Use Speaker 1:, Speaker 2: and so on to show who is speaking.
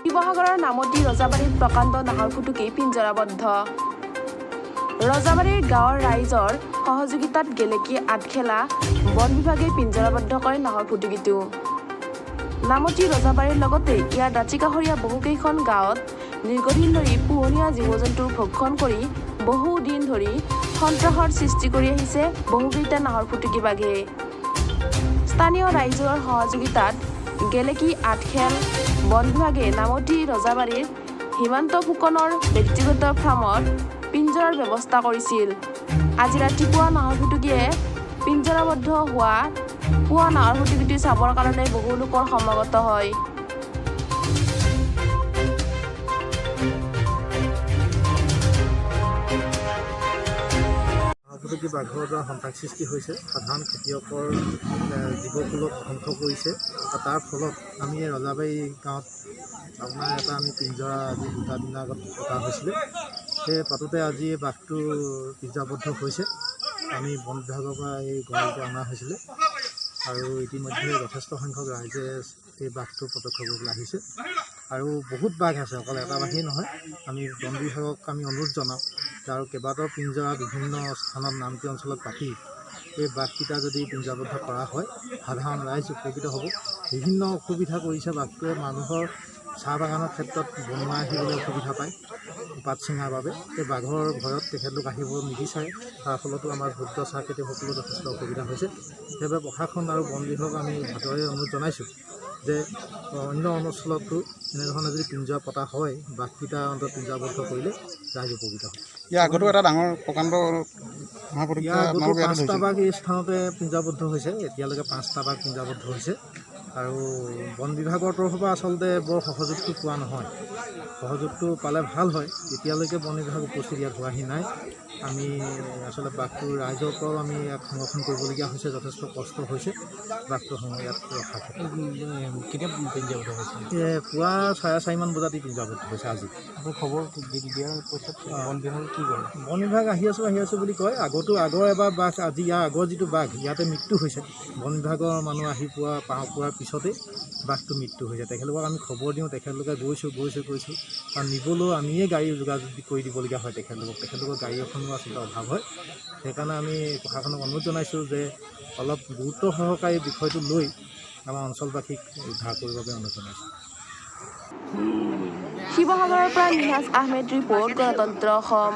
Speaker 1: শিৱসাগৰৰ নামতি ৰজাবাৰীত প্ৰকাণ্ড নাহৰ ফুটুকী পিঞ্জৰাবদ্ধ। ৰজাবাৰীৰ গাঁৱৰ ৰাইজৰ সহযোগিতাত গেলেকী আঠখেলা বন বিভাগে পিঞ্জৰাবদ্ধ কৰে নাহৰ ফুটুকীটো। নামতি ৰজাবাৰীৰ লগতে ইয়াৰ দাঁতিকাষৰীয়া বহুকেইখন গাঁৱত দীৰ্ঘদিন ধৰি পোহনীয়া জীৱ-জন্তুৰ ভক্ষণ কৰি বহুদিন ধৰি সন্ত্ৰাসৰ সৃষ্টি কৰি আহিছে বহুকেইটা নাহৰ ফুটুকী বাঘে। স্থানীয় ৰাইজৰ সহযোগিতাত গেলেকী আঠখেল বন বিভাগে নামতি ৰজাবাৰীৰ সীমান্ত ফুকনৰ ব্যক্তিগত ফাৰ্মত পিঞ্জৰাৰ ব্যৱস্থা কৰিছিল। আজি ৰাতিপুৱা নাহৰ ফুটুকীয়ে পিঞ্জৰাবদ্ধ হোৱা নাহৰ ফুটুকীটো চাবৰ কাৰণে বহু লোকৰ সমাগত হয়।
Speaker 2: ফুটুকী বাঘৰ দ্বাৰা সন্ত্ৰাস সৃষ্টি হৈছে, সাধাৰণ খেতিয়কৰ জীৱকুলক ধ্বংস কৰিছে। আৰু তাৰ ফলত আমি ৰজাবাৰী গাঁৱত আপোনাৰ আমি পিঞ্জৰা আজি 2টা দিনৰ আগত পতা হৈছিলে। সেই পাতোতে আজি বাঘটো পিঞ্জৰাবদ্ধ হৈছে। আমি বন বিভাগৰ পৰা এই গঁৰালটো অনা হৈছিলে আৰু ইতিমধ্যে যথেষ্ট সংখ্যক ৰাইজে এই বাঘটো প্ৰত্যক্ষ কৰিবলৈ আহিছে। আৰু বহুত বাঘ আছে, অকল এটা বাঘেই নহয়। আমি বন বিভাগক অনুৰোধ জনাওঁ যে আৰু কেইবাটাও পিঞ্জৰা বিভিন্ন স্থানত নামতি অঞ্চলত পাতি এই বাঘকেইটা যদি পিঞ্জৰাবদ্ধ কৰা হয়, সাধাৰণ ৰাইজ উপকৃত হ'ব। বিভিন্ন অসুবিধা কৰিছে বাঘটোৱে, মানুহৰ চাহ বাগানৰ ক্ষেত্ৰত বনোৱা আহিবলৈ অসুবিধা পায় পাত ছিঙাৰ বাবে। এই বাঘৰ ভয়ত তেখেতলোক আহিব নিবিচাৰে, তাৰ ফলতো আমাৰ ভোক্ত চাহ খেতিয়কসকলৰ যথেষ্ট অসুবিধা হৈছে। সেইবাবে প্ৰশাসন আৰু বন বিভাগক আমি ভালদৰে অনুৰোধ জনাইছোঁ যে অন্য অঞ্চলতো এনেধৰণে যদি পিঞ্জৰা পতা হয়, বাঘকেইটা অন্তত পিঞ্জৰাবদ্ধ কৰিলে ৰাইজ উপকৃত হয়।
Speaker 3: ইয়াৰ আগতো এটা ডাঙৰ প্ৰকাণ্ড
Speaker 2: ইয়াৰ আগতো 5টা বাঘ এই স্থানতে পিঞ্জৰাবদ্ধ হৈছে। এতিয়ালৈকে 5টা বাঘ পিঞ্জৰাবদ্ধ হৈছে। আৰু বন বিভাগৰ তৰফৰ পৰা আচলতে বৰ সহযোগটো পোৱা নহয়। সহযোগটো পালে ভাল হয়। এতিয়ালৈকে বন বিভাগ উপস্থিত ইয়াত হোৱাহি নাই। আমি আচলতে বাঘটো ৰাইজৰ পৰাও আমি ইয়াক সংৰক্ষণ কৰিবলগীয়া হৈছে, যথেষ্ট কষ্ট হৈছে বাঘটো ইয়াত ৰখাৰ ক্ষেত্ৰত।
Speaker 3: কেতিয়া পিঞ্জৰাবদ্ধ হৈছে?
Speaker 2: পুৱা 4:30মান বজাত পিঞ্জৰাবদ্ধ হৈছে আজি।
Speaker 3: খবৰ দিয়াৰ পিছত বন বিভাগে কি কৰে?
Speaker 2: বন বিভাগ আহি আছোঁ বুলি কয়। আগৰ এবাৰ বাঘ, আজি ইয়াৰ আগৰ যিটো বাঘ ইয়াতে মৃত্যু হৈছে। বন বিভাগৰ মানুহ আহি পোৱাৰ পিছতেই বাঘটো মৃত্যু হৈছে। তেখেতলোকক আমি খবৰ দিওঁ, তেখেতলোকে গৈছোঁ আৰু নিবলৈও আমিয়ে গাড়ী যোগাযোগ কৰি দিবলগীয়া হয় তেখেতলোকৰ গাড়ী এখনো আচলতে অভাৱ হয়। সেইকাৰণে আমি প্ৰশাসনক অনুৰোধ জনাইছোঁ যে অলপ গুৰুত্ব সহকাৰে বিষয়টো লৈ আমাৰ অঞ্চলবাসীক উদ্ধাৰ কৰিবৰ বাবে অনুৰোধ জনাইছোঁ।
Speaker 1: শিৱসাগৰৰ পৰা নিহাজ আহমেদ ৰিপৰ্ট, গণতন্ত্ৰ অসম।